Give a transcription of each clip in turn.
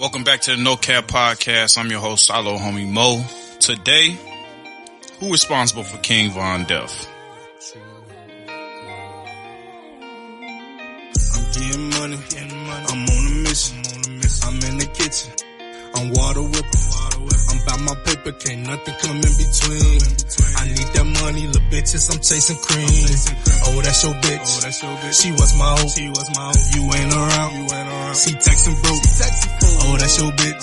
Welcome back to the No Cap Podcast. I'm your host, SaloHommieMoe. Today, who responsible for King Von death? I'm getting money. I'm on a mission. I'm in the kitchen. I'm water whipping. I'm about my paper, can't nothing come in between. I need that money, little bitches, I'm chasing cream. Oh, that's your bitch. She was my hoe. You ain't around. She texting broke. Oh, that's your bitch.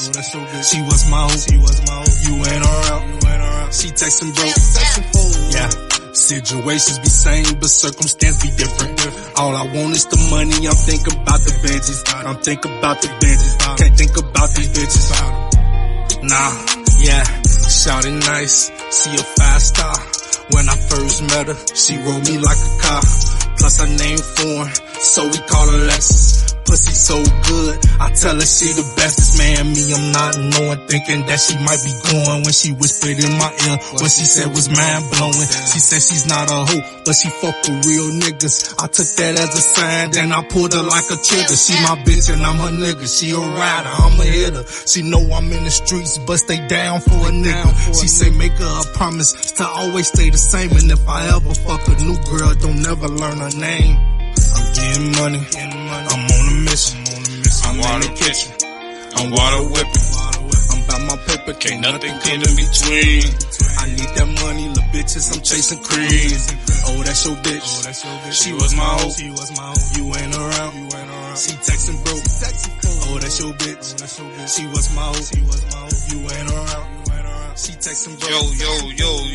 She was my hoe. You ain't around. She texting broke. Yeah. Situations be same, but circumstance be different. All I want is the money. I'm thinking about the Benjis. Can't think about these bitches. Nah, yeah, shawty nice, she a 5-star. When I first met her, she rode me like a car. Plus her name foreign, so we call her Lexus. Pussy so good, I tell her she the bestest. Man, me, I'm not knowing, thinking that she might be going when she whispered in my ear. What she said was mind blowing. She said she's not a hoe, but she fuck with real niggas. I took that as a sign, then I pulled her like a trigger. She my bitch and I'm her nigga. She a rider, I'm a hitter. She know I'm in the streets, but stay down for a nigga. She say make her a promise to always stay the same. And if I ever fuck a new girl, don't never learn her name. I'm getting money. I'm on a mission. I'm in the kitchen. I'm water whipping. I'm about my paper, can't nothing come in between. I need that money, little bitches, I'm chasing cream. Oh, that's your bitch. She was my hoe. You ain't around. She texting broke. Oh, that's your bitch. She was my hoe. You ain't around. She texting broke.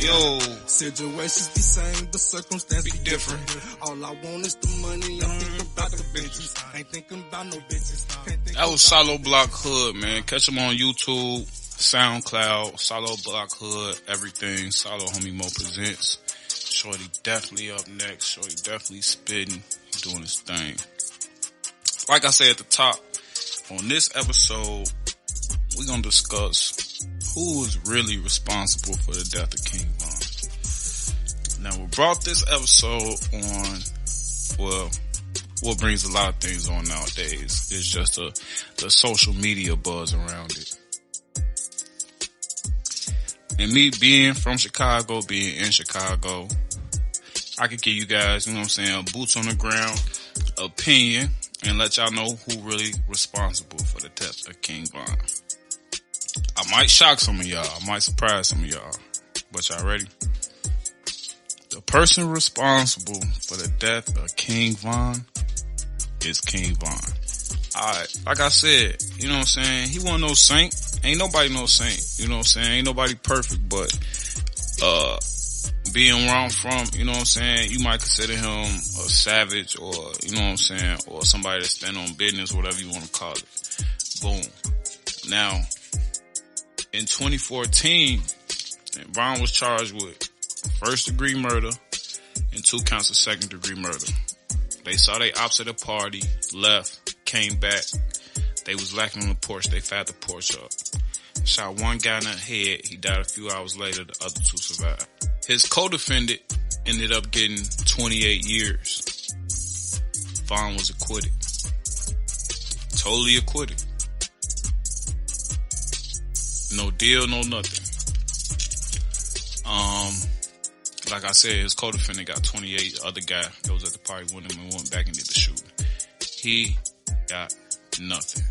Yo. Situations be same, but circumstances be different. All I want is the money. I'm thinking about the bitches. Ain't thinking about no bitches. That was SaloBlockHood, man. Catch him on YouTube, SoundCloud, SaloBlockHood, everything. SaloHommieMoe Presents. Shorty definitely up next. Shorty definitely spitting, doing his thing. Like I said at the top, on this episode, we're going to discuss who is really responsible for the death of King Von. Now, we brought this episode on, well, what brings a lot of things on nowadays is just the social media buzz around it. And me being from Chicago, being in Chicago, I could give you guys, you know what I'm saying, a boots on the ground opinion and let y'all know who really responsible for the death of King Von. I might shock some of y'all. I might surprise some of y'all. But y'all ready? The person responsible for the death of King Von is King Von. Alright, like I said, you know what I'm saying? He wasn't no saint. Ain't nobody no saint. You know what I'm saying? Ain't nobody perfect, but being where I'm from, you know what I'm saying? You might consider him a savage or, you know what I'm saying? Or somebody that stand on business, whatever you want to call it. Boom. Now, in 2014, Von was charged with first-degree murder and 2 counts of second-degree murder. They saw they ops at a party, left, came back. They was lacking on the porch. They fired the porch up. Shot one guy in the head. He died a few hours later. The other 2 survived. His co-defendant ended up getting 28 years. Von was acquitted. Totally acquitted. No deal, no nothing. Like I said, his co-defendant got 28. The other guy that was at the party with him and went back and did the shooting. He got nothing.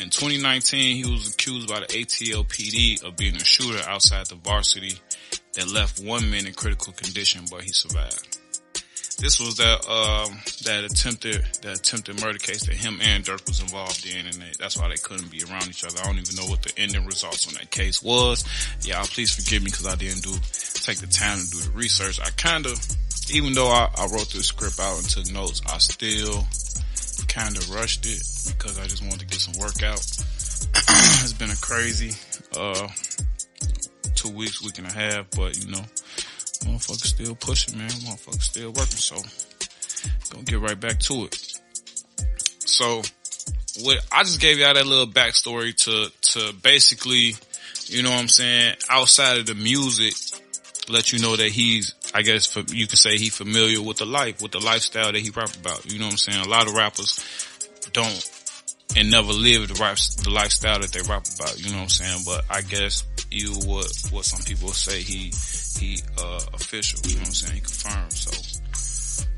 In 2019, he was accused by the ATL PD of being a shooter outside the varsity that left 1 man in critical condition, but he survived. This was that attempted murder case that him and Dirk was involved in, and that's why they couldn't be around each other. I don't even know what the ending results on that case was. Y'all please forgive me because I didn't take the time to do the research. I even though I wrote this script out and took notes, I still kind of rushed it because I just wanted to get some work out. It's been a crazy 2 weeks, week and a half, but you know, motherfuckers still pushing, man. Motherfuckers still working, so gonna get right back to it. So, I just gave y'all that little backstory to basically, you know what I'm saying, outside of the music, let you know that he's, I guess you could say he's familiar with the lifestyle that he rap about. You know what I'm saying? A lot of rappers don't and never lived the lifestyle that they rap about. You know what I'm saying? But I guess what some people say, he official. You know what I'm saying? He confirmed. So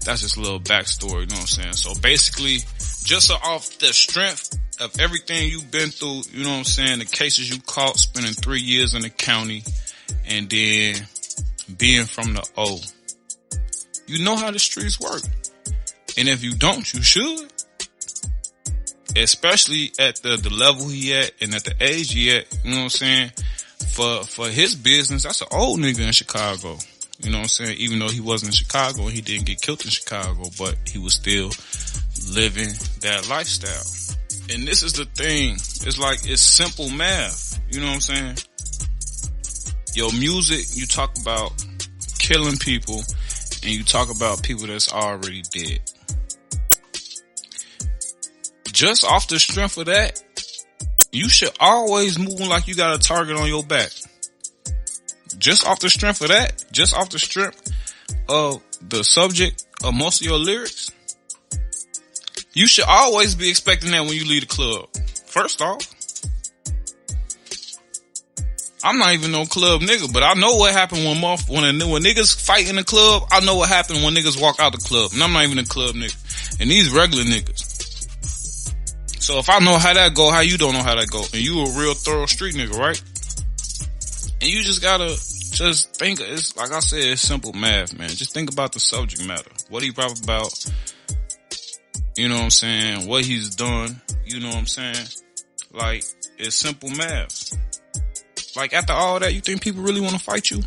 that's just a little backstory. You know what I'm saying? So basically, just off the strength of everything you've been through, you know what I'm saying? The cases you caught, spending 3 years in the county, and then being from the O. You know how the streets work. And if you don't, you should. Especially at the level he at and at the age he at, you know what I'm saying? For his business, that's an old nigga in Chicago. You know what I'm saying? Even though he wasn't in Chicago and he didn't get killed in Chicago, but he was still living that lifestyle. And this is the thing. It's like, it's simple math. You know what I'm saying? Your music, you talk about killing people, and you talk about people that's already dead. Just off the strength of that, you should always move like you got a target on your back. Just off the strength of that, just off the strength of the subject of most of your lyrics, you should always be expecting that when you leave the club. First off, I'm not even no club nigga, but I know what happened when niggas fight in the club. I know what happened when niggas walk out the club, and I'm not even a club nigga. And these regular niggas. So if I know how that go, how you don't know how that go? And you a real thorough street nigga, right? And you just gotta just think, it's like I said, it's simple math, man. Just think about the subject matter. What he rap about, you know what I'm saying? What he's done, you know what I'm saying? Like, it's simple math. Like, after all that, you think people really want to fight you?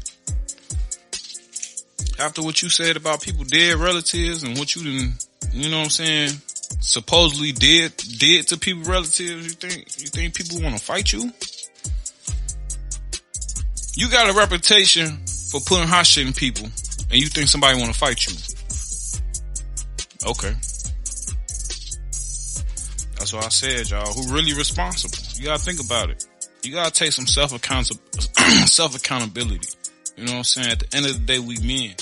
After what you said about people dead relatives and what you done, you know what I'm saying, supposedly did to people relatives, you think people want to fight you? You got a reputation for putting hot shit in people, and you think somebody want to fight you? Okay. That's what I said, y'all. Who really responsible? You gotta think about it. You gotta take some self-accountability. You know what I'm saying? At the end of the day, we men.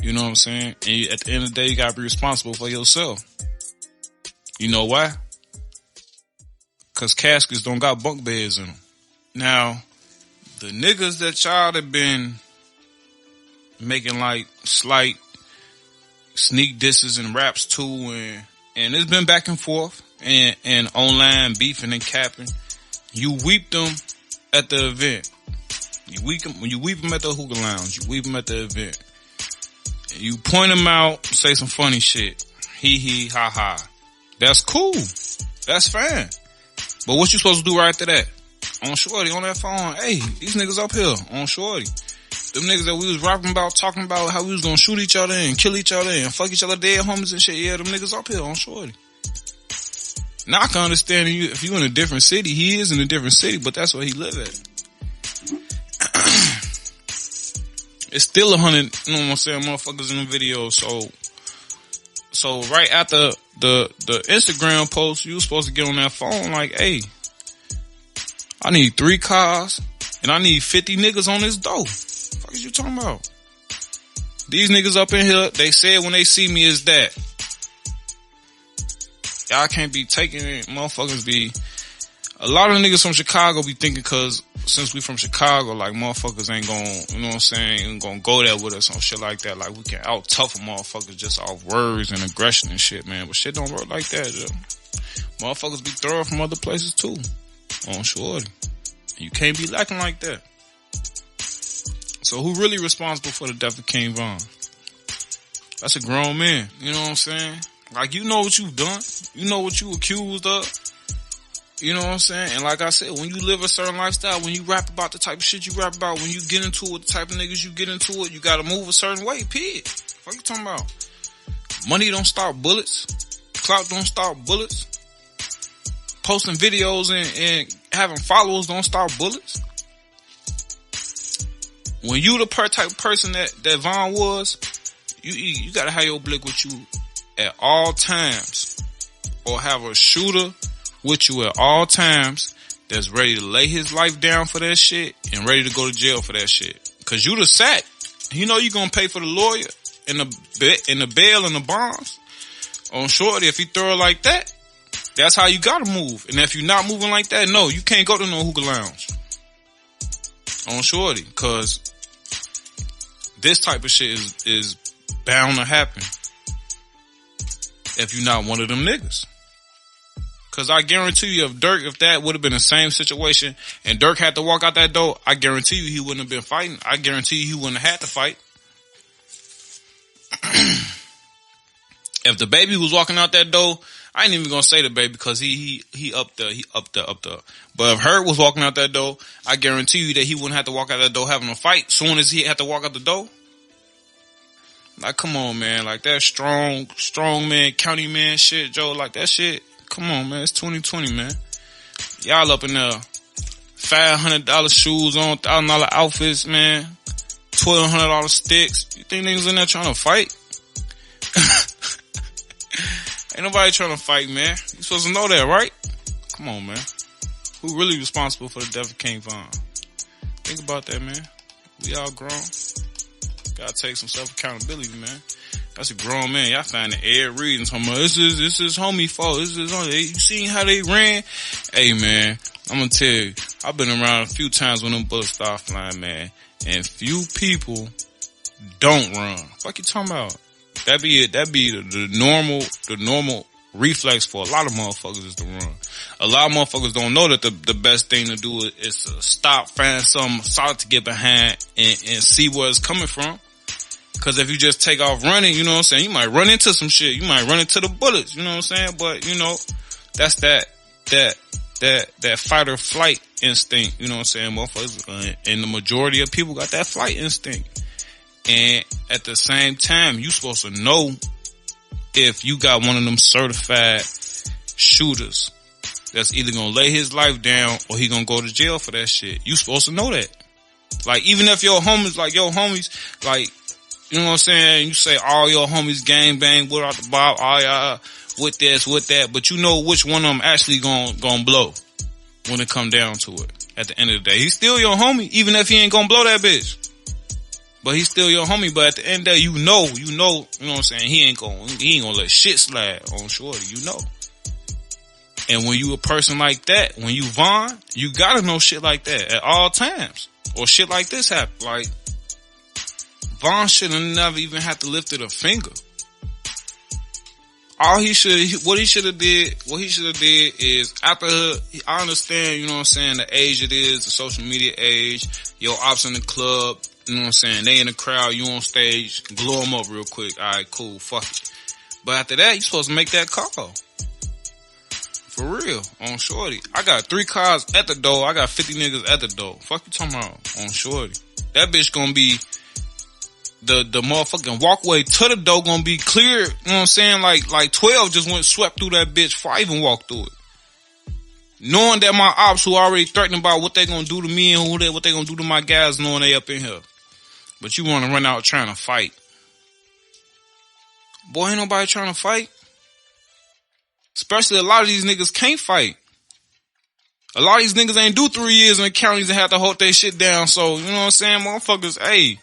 You know what I'm saying? And at the end of the day, you gotta be responsible for yourself. You know why? Cause caskets don't got bunk beds in them. Now, the niggas that y'all have been making like slight sneak disses and raps to, and it's been back and forth and online beefing and capping. You weep them at the event. When you weep them at the hookah lounge, you weep them at the event. And you point them out, say some funny shit. Hee hee, ha ha. That's cool. That's fine. But what you supposed to do right after that? On Shorty, on that phone, hey, these niggas up here, on Shorty. Them niggas that we was rapping about, talking about how we was gonna shoot each other and kill each other and fuck each other dead homies and shit. Yeah, them niggas up here, on Shorty. Now I can understand you if you in a different city. He is in a different city, but that's where he live at. It's still 100, you know what I'm saying, motherfuckers in the video. So right after the Instagram post, you was supposed to get on that phone like, hey, I need 3 cars and I need 50 niggas on this dough. What the fuck is you talking about? These niggas up in here, they said when they see me is that. Y'all can't be taking it. Motherfuckers be, a lot of niggas from Chicago be thinking cause since we from Chicago, like motherfuckers ain't gon', you know what I'm saying, ain't gonna go there with us on shit like that. Like we can out tough a motherfuckers just off words and aggression and shit, man. But shit don't work like that, yo. Motherfuckers be thorough from other places too. On Shorty. You can't be lacking like that. So who really responsible for the death of King Von? That's a grown man. You know what I'm saying? Like, you know what you've done. You know what you accused of. You know what I'm saying? And like I said, when you live a certain lifestyle, when you rap about the type of shit you rap about, when you get into it, the type of niggas you get into it, you gotta move a certain way, period. What you talking about? Money don't stop bullets. Clout don't stop bullets. Posting videos and having followers don't stop bullets. When you the type of person that Von was, you gotta have your blick with you at all times, or have a shooter with you at all times that's ready to lay his life down for that shit and ready to go to jail for that shit. Cause you the sack. You know you gonna pay for the lawyer and the bail and the bonds on Shorty if he throw it like that. That's how you gotta move. And if you're not moving like that, no, you can't go to no hookah lounge on shorty, cause this type of shit is bound to happen if you're not one of them niggas. Cause I guarantee you, if that would have been the same situation and Dirk had to walk out that door, I guarantee you he wouldn't have been fighting. I guarantee you he wouldn't have had to fight. If the baby was walking out that door, I ain't even gonna say the baby because he up there. But if Hurt was walking out that door, I guarantee you that he wouldn't have to walk out that door having a fight soon as he had to walk out the door. Like, come on, man. Like, that strong man, county man shit, Joe. Like, that shit. Come on, man. It's 2020, man. Y'all up in there. $500 shoes on, $1,000 outfits, man. $1,200 sticks. You think niggas in there trying to fight? Ain't nobody trying to fight, man. You supposed to know that, right? Come on, man. Who really responsible for the death of King Von? Think about that, man. We all grown. Gotta take some self-accountability, man. That's a grown man. Y'all finding air reading. Talking about, this is homie fault. This is homie. You seen how they ran? Hey, man, I'm gonna tell you, I've been around a few times when them bullets start flying, man. And few people don't run. Fuck you talking about? That be it. That be the normal reflex for a lot of motherfuckers is to run. A lot of motherfuckers don't know that the best thing to do is to stop, find something solid to get behind and see where it's coming from. Cause if you just take off running, you know what I'm saying, you might run into some shit. You might run into the bullets, you know what I'm saying? But, you know, that's that fight or flight instinct, you know what I'm saying, motherfuckers. And the majority of people got that flight instinct. And at the same time, you supposed to know if you got one of them certified shooters that's either gonna lay his life down or he gonna go to jail for that shit. You supposed to know that. Like, even if your homies, like, you know what I'm saying, you say all your homies gang bang without the bob, all y'all with this, with that, but you know which one of them actually gonna blow when it come down to it. At the end of the day, he's still your homie, even if he ain't gonna blow that bitch. But he's still your homie. But at the end of the day, you know what I'm saying, he ain't gonna let shit slide on shorty, you know. And when you a person like that, when you Von, you gotta know shit like that at all times. Or shit like this happen. Like, Von should have never even had to lift a finger. What he should have did is, after I understand, you know what I'm saying, the age it is, the social media age, your ops in the club, you know what I'm saying, they in the crowd, you on stage, blow them up real quick. Alright, cool, fuck it. But after that, you supposed to make that call. For real, on shorty. I got 3 cars at the door, I got 50 niggas at the door. Fuck you talking about, on shorty. That bitch gonna be, the motherfucking walkway to the door gonna be clear, you know what I'm saying? Like 12 just went swept through that bitch before I even walked through it. Knowing that my ops who already threatening about what they gonna do to me and what they gonna do to my guys, knowing they up in here. But you wanna run out trying to fight. Boy, ain't nobody trying to fight. Especially a lot of these niggas can't fight. A lot of these niggas ain't do 3 years in the counties and have to hold their shit down. So, you know what I'm saying? Motherfuckers, hey,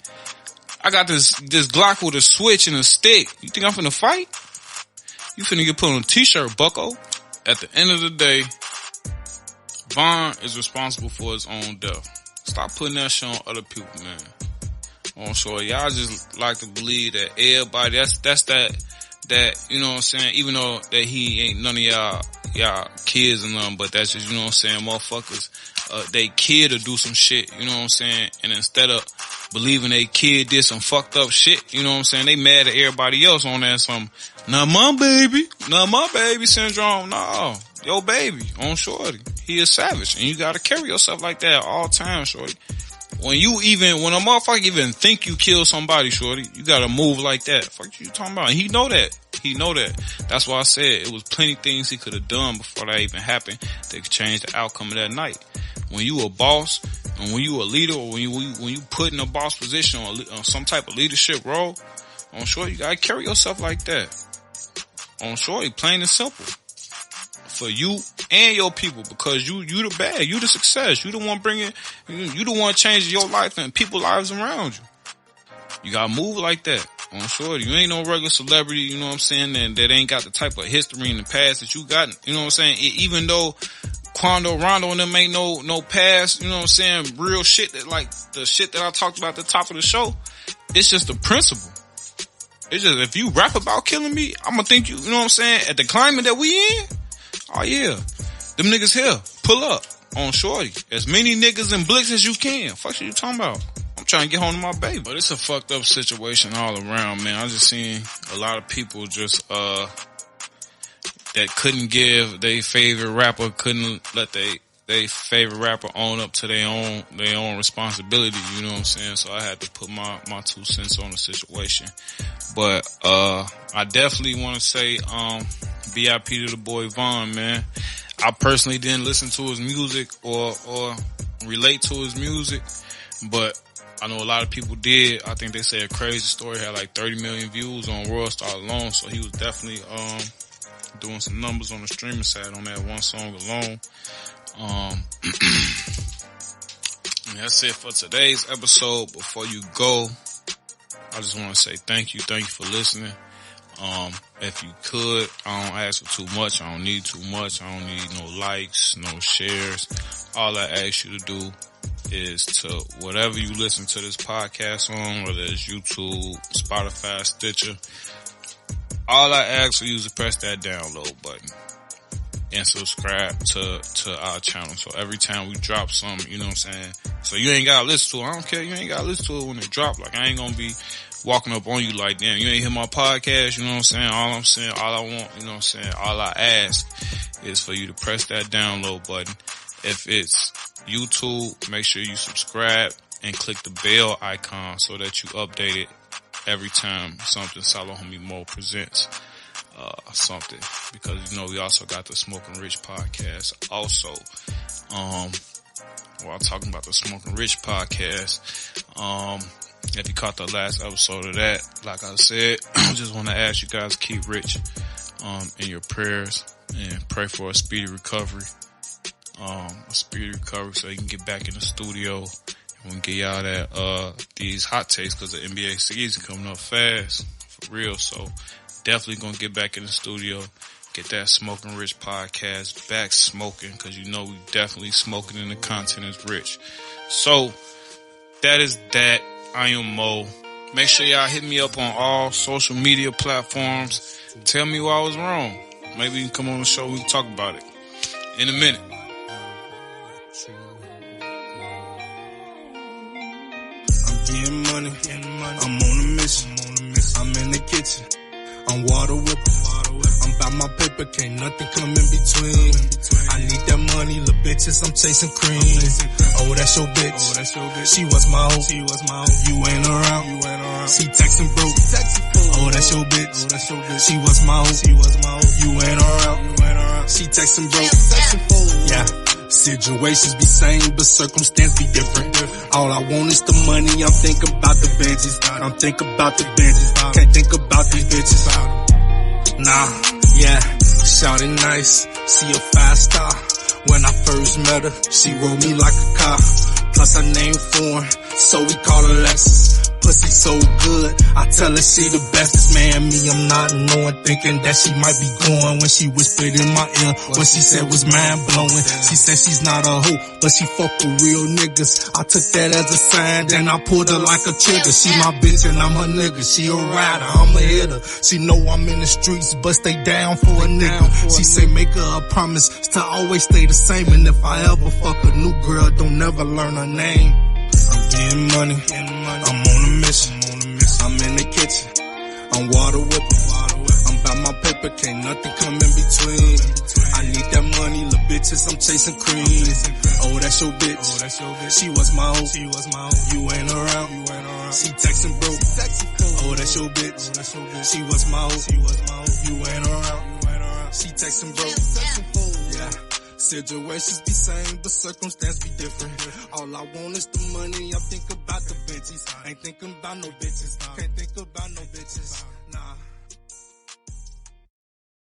I got this Glock with a switch and a stick. You think I'm finna fight? You finna get put on a t-shirt, bucko. At the end of the day, Von is responsible for his own death. Stop putting that shit on other people, man. I'm sure y'all just like to believe that everybody, that's that, you know what I'm saying, even though that he ain't none of y'all kids and nothing, but that's just, you know what I'm saying, motherfuckers, they kid to do some shit, you know what I'm saying, and instead of believing they kid did some fucked up shit, you know what I'm saying, they mad at everybody else on that some, not my baby syndrome, no, your baby, on shorty, he is savage, and you gotta carry yourself like that at all times, shorty. When a motherfucker even think you killed somebody, shorty, you gotta move like that. Fuck you talking about? And he know that. That's why I said it was plenty things he could have done before that even happened that could change the outcome of that night. When you a boss, and when you a leader, or when you put in a boss position or some type of leadership role, on shorty, you gotta carry yourself like that. On shorty, plain and simple. For you and your people, because you the bag, you the success, you the one you the one changing your life and people's lives around you. You gotta move like that, On shorty. You ain't no regular celebrity, you know what I'm saying, that ain't got the type of history in the past that you got, you know what I'm saying? Even though Quando, Rondo and them ain't no past, you know what I'm saying, real shit that like the shit that I talked about at the top of the show, it's just the principle. It's just, if you rap about killing me, I'm gonna think you know what I'm saying, at the climate that we in, oh yeah, them niggas here, pull up on shorty. As many niggas and blicks as you can. Fuck you talking about? I'm trying to get home to my baby. But it's a fucked up situation all around, man. I just seen a lot of people just, that couldn't give their favorite rapper, couldn't let they favorite rapper own up to their own responsibility, you know what I'm saying? So I had to put my 2 cents on the situation. But, I definitely want to say, BIP to the boy Vaughn, man. I personally didn't listen to his music or relate to his music, but I know a lot of people did. I think they say a crazy story had like 30 million views on World Star alone, so he was definitely, doing some numbers on the streaming side on that one song alone. And that's it for today's episode. Before you go, I just want to say thank you for listening. If you could, I don't ask for too much. I don't need too much. I don't need no likes, no shares. All I ask you to do is to whatever you listen to this podcast on, whether it's YouTube, Spotify, Stitcher, all I ask for you is to press that download button and subscribe to our channel. So every time we drop something, you know what I'm saying? So you ain't gotta listen to it. I don't care. You ain't gotta listen to it when it drop. Like, I ain't gonna be walking up on you like, damn, you ain't hear my podcast, you know what I'm saying? All I'm saying, all I want, you know what I'm saying? All I ask is for you to press that download button. If it's YouTube, make sure you subscribe and click the bell icon so that you update it every time something SaloHommieMoe Presents something, because you know we also got the Smoking Rich podcast also. While talking about the Smoking Rich podcast, if you caught the last episode of that, like I said, I just want to ask you guys to keep Rich in your prayers and pray for a speedy recovery. So he can get back in the studio and we can get y'all that these hot takes, because the NBA season coming up fast for real. So definitely gonna get back in the studio, get that Smoking Rich podcast back smoking, because you know we definitely smoking and the content is rich. So that is that. I am Mo. Make sure y'all hit me up on all social media platforms. Tell me why I was wrong. Maybe you can come on the show, we can talk about it in a minute. I'm getting money. I'm on a mission. I'm in the kitchen. I'm water whipping. I'm about my paper, can't nothing come in between. I need that money, little bitches, I'm chasing cream. Oh, that's your bitch. She was my hoe. You ain't around. She texting broke. Oh, that's your bitch. She was my hoe. You ain't around. She texting broke. Yeah. Situations be same, but circumstance be different. All I want is the money, I'm thinking about the Benjis. Can't think about these bitches. Nah, yeah, shawty nice, she a 5-star. When I first met her, she rode me like a car. Plus her name foreign, so we call her Lexus. Pussy so good, I tell her she the bestest. Man, me, I'm not knowing, thinking that she might be going when she whispered in my ear. What she said was mind blowing. She said she's not a hoe, but she fuck with real niggas. I took that as a sign, then I pulled her like a trigger. She my bitch and I'm her nigga. She a rider, I'm a hitter. She know I'm in the streets, but stay down for a nigga. She say make her a promise to always stay the same. And if I ever fuck a new girl, don't never learn her name. I'm getting money. I'm on a mission. I'm in the kitchen. I'm water whipping. I'm about my paper, can't nothing come in between. I need that money, little bitches, I'm chasing cream. Oh, that's your bitch. She was my hoe. You ain't around. She texting broke. Oh, that's your bitch. She was my hoe. You ain't around. She texting broke. Yeah. Situations be same, but circumstance be different. All I want is the money, I'm thinking about the bitches. Ain't thinking about no bitches. Can't think about no bitches. Nah.